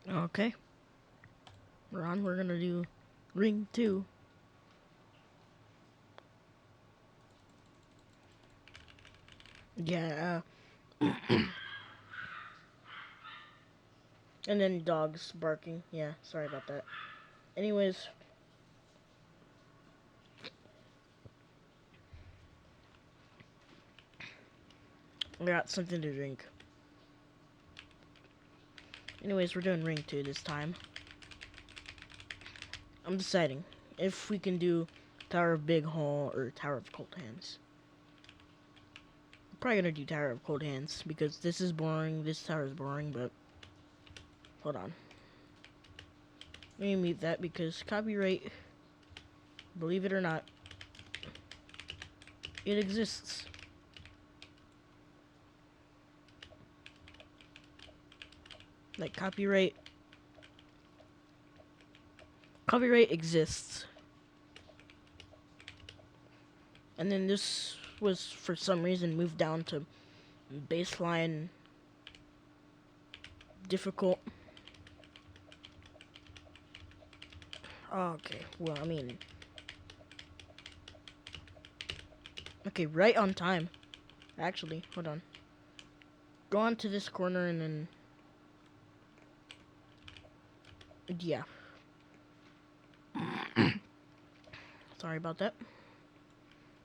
Okay, we're gonna do ring 2. Yeah, and then dogs barking. Yeah, sorry about that. Anyways, I got something to drink. Anyways, we're doing ring 2 this time. I'm deciding if we can do Tower of Big Hall or Tower of Cold Hands. I'm probably gonna do Tower of Cold Hands because this is boring, this tower is boring, but hold on. Let me mute that because copyright, believe it or not, it exists. Like copyright exists. And then this was for some reason moved down to baseline difficult. Okay, well, I mean, okay, right on time. Actually, hold on. Go on to this corner and then, yeah. Sorry about that.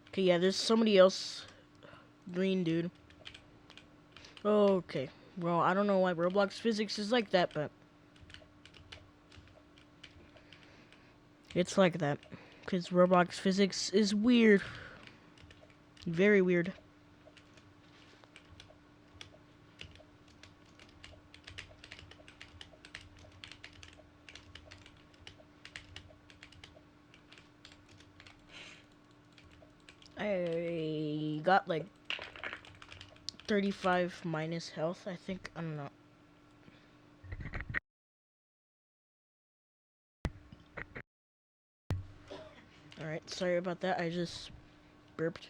Okay, yeah, there's somebody else, green dude. Okay, well, I don't know why Roblox physics is like that, but it's like that. Because Roblox physics is weird. Very weird. I got like 35 minus health, I think. I don't know. Alright, sorry about that. I just burped.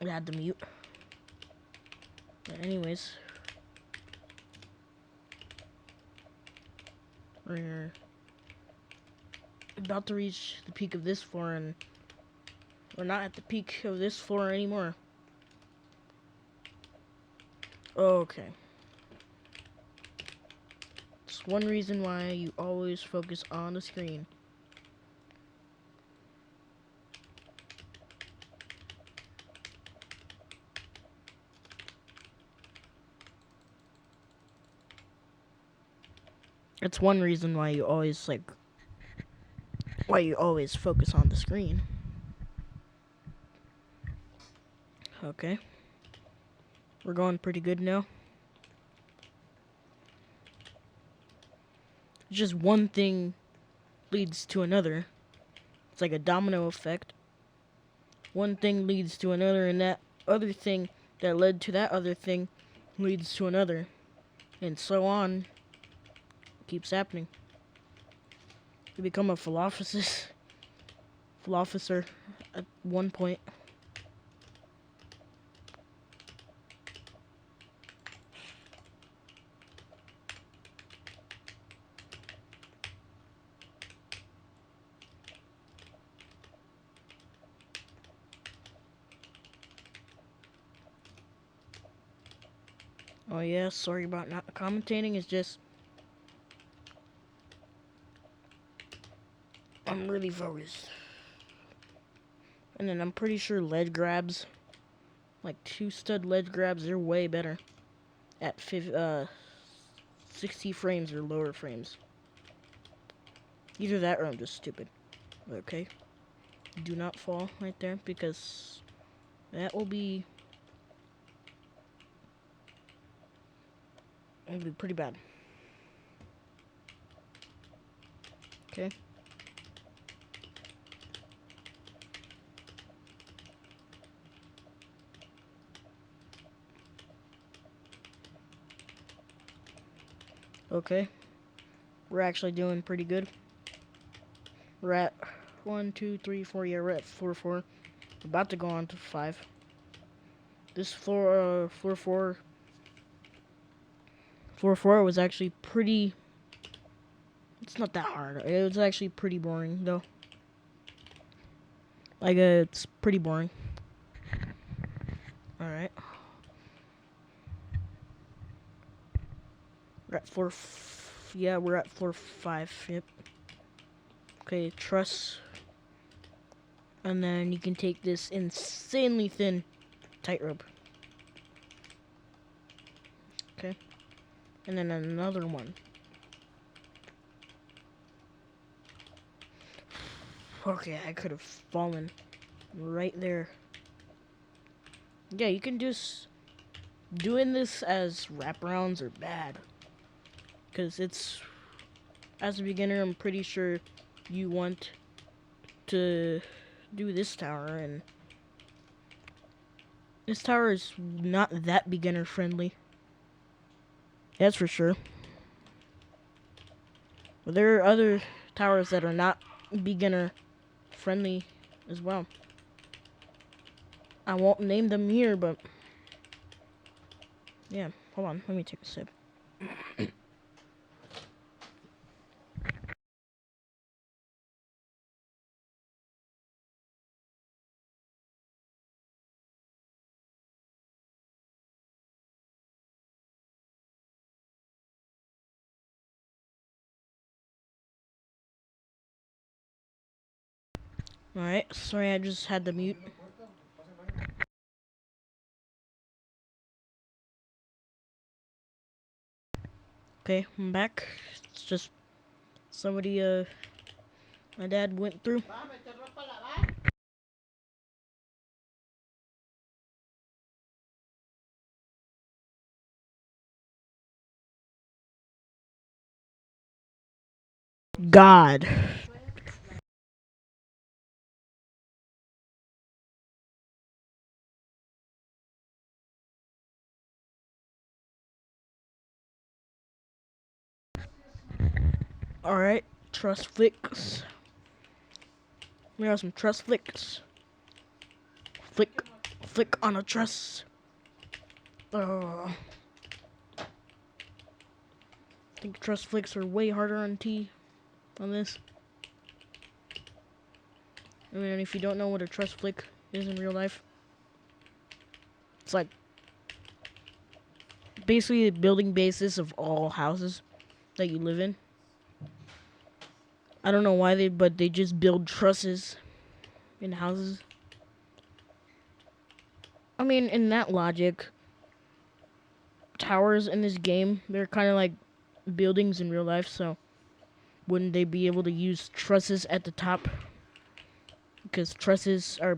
I had to mute. But anyways, we're about to reach the peak of this floor, and we're not at the peak of this floor anymore. Okay. It's one reason why you always focus on the screen. It's one reason why you always focus on the screen. Okay. We're going pretty good now. Just one thing leads to another. It's like a domino effect. One thing leads to another, and that other thing that led to that other thing leads to another. And so on. Keeps happening. You become a philosopher at one point. Oh yeah, sorry about not commentating. It's just I'm really focused. And then I'm pretty sure ledge grabs, like 2 stud ledge grabs, they're way better at 60 frames or lower frames. Either that or I'm just stupid. Okay. Do not fall right there because that will be pretty bad. Okay. Okay. We're actually doing pretty good. We're at 1, 2, 3, 4. Yeah, we're at floor 4. About to go on to 5. This floor 4-4 was actually pretty. It's not that hard. It was actually pretty boring though. Like it's pretty boring. All right. We're at 4. Yeah, we're at 4-5. Yep. Okay, truss. And then you can take this insanely thin tightrope. Okay. And then another one. Okay, I could have fallen right there. Yeah, you can just... Doing this as wraparounds are bad. Because it's... As a beginner, I'm pretty sure you want to do this tower, and... This tower is not that beginner friendly. That's for sure. But there are other towers that are not beginner friendly as well. I won't name them here, but yeah, hold on, let me take a sip. Alright, sorry, I just had to mute. Okay, I'm back. It's just somebody my dad went through. God. Alright, truss flicks. We have some truss flicks. Flick on a truss. I think truss flicks are way harder on T on this. I mean, if you don't know what a truss flick is in real life, it's like basically the building basis of all houses that you live in. I don't know why but they just build trusses in houses. I mean, in that logic, towers in this game, they're kind of like buildings in real life, so wouldn't they be able to use trusses at the top? Because trusses are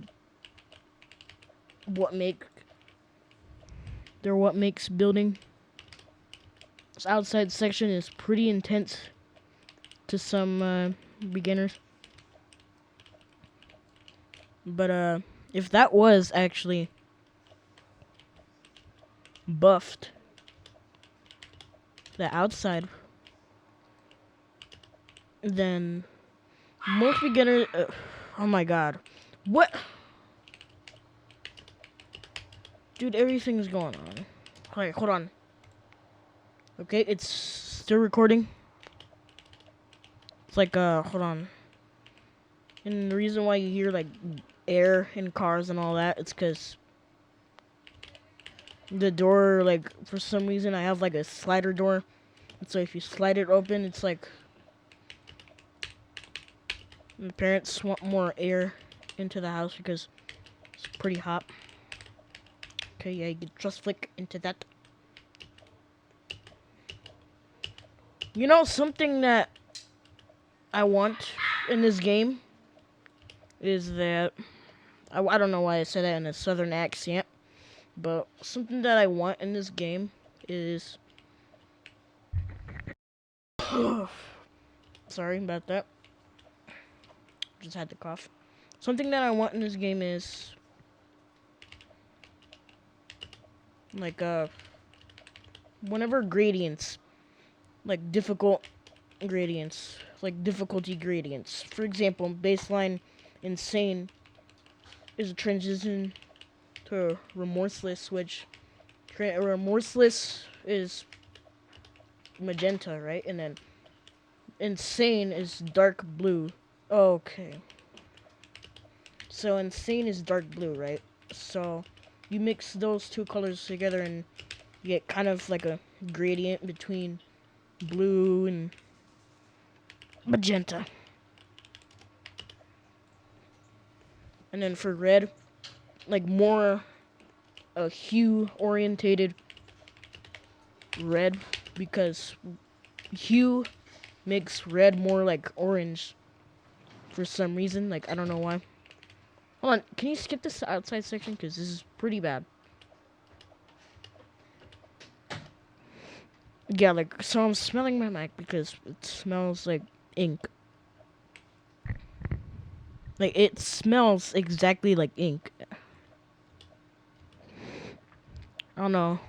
what makes building. This outside section is pretty intense to some beginners. But if that was actually buffed, the outside, then most beginners... oh my god. What? Dude, everything's going on. Alright, hold on. Okay, it's still recording. It's like, hold on. And the reason why you hear, like, air in cars and all that, it's because the door, like, for some reason I have, like, a slider door. And so if you slide it open, it's like... the parents want more air into the house because it's pretty hot. Okay, yeah, you can just flick into that. You know, something that I want in this game is that... I don't know why I said that in a southern accent, but something that I want in this game is... sorry about that. Just had to cough. Something that I want in this game is... like, whenever gradients, like difficult gradients, like difficulty gradients. For example, baseline insane is a transition to remorseless, which remorseless is magenta, right? And then insane is dark blue. Okay. So insane is dark blue, right? So you mix those two colors together and you get kind of like a gradient between blue and magenta. And then for red, like more a hue orientated red, because hue makes red more like orange for some reason. Like, I don't know why. Hold on, can you skip this outside section? Because this is pretty bad. Yeah, like, so I'm smelling my mic because it smells like ink. Like, it smells exactly like ink. I don't know.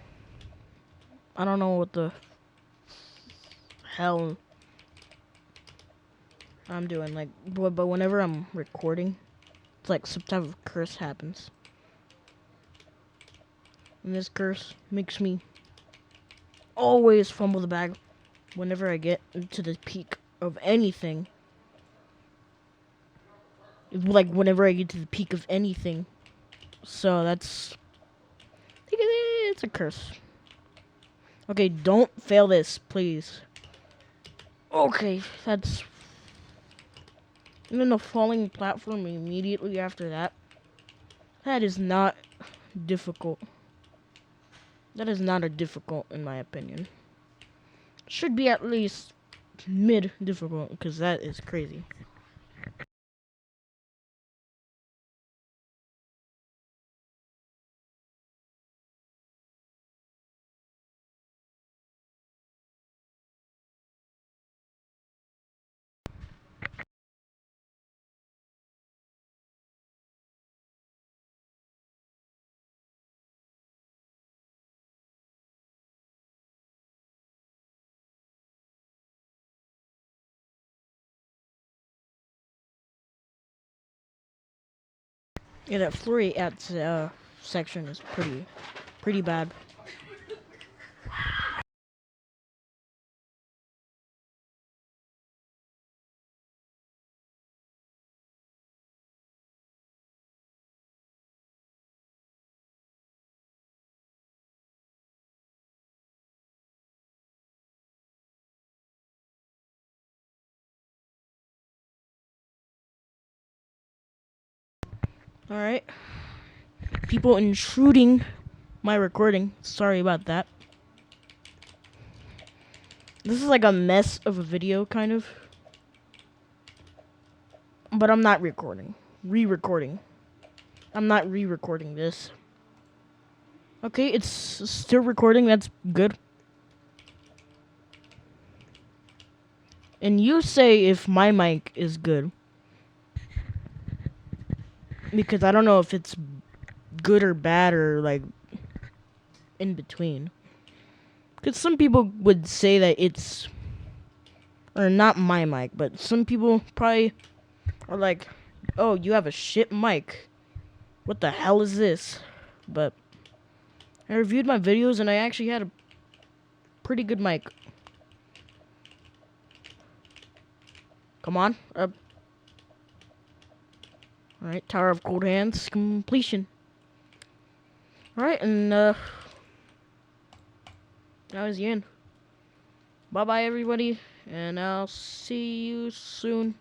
I don't know what the hell I'm doing. Like, but whenever I'm recording, it's like some type of curse happens. And this curse makes me always fumble the bag whenever I get to the peak of anything. Like, whenever I get to the peak of anything. So that's... it's a curse. Okay, don't fail this, please. Okay, that's... And then the falling platform immediately after that. That is not difficult. That is not a difficult, in my opinion. Should be at least mid difficult, because that is crazy. Yeah, that flurry at section is pretty bad. Alright. People intruding my recording. Sorry about that. This is like a mess of a video, kind of. But I'm not recording. Re-recording. I'm not re-recording this. Okay, it's still recording. That's good. And you say if my mic is good. Because I don't know if it's good or bad or, like, in between. Because some people would say that it's... or not my mic, but some people probably are like, oh, you have a shit mic. What the hell is this? But I reviewed my videos and I actually had a pretty good mic. Come on, up. Alright, Tower of Cold Hands completion. Alright, and that was the end. Bye bye, everybody, and I'll see you soon.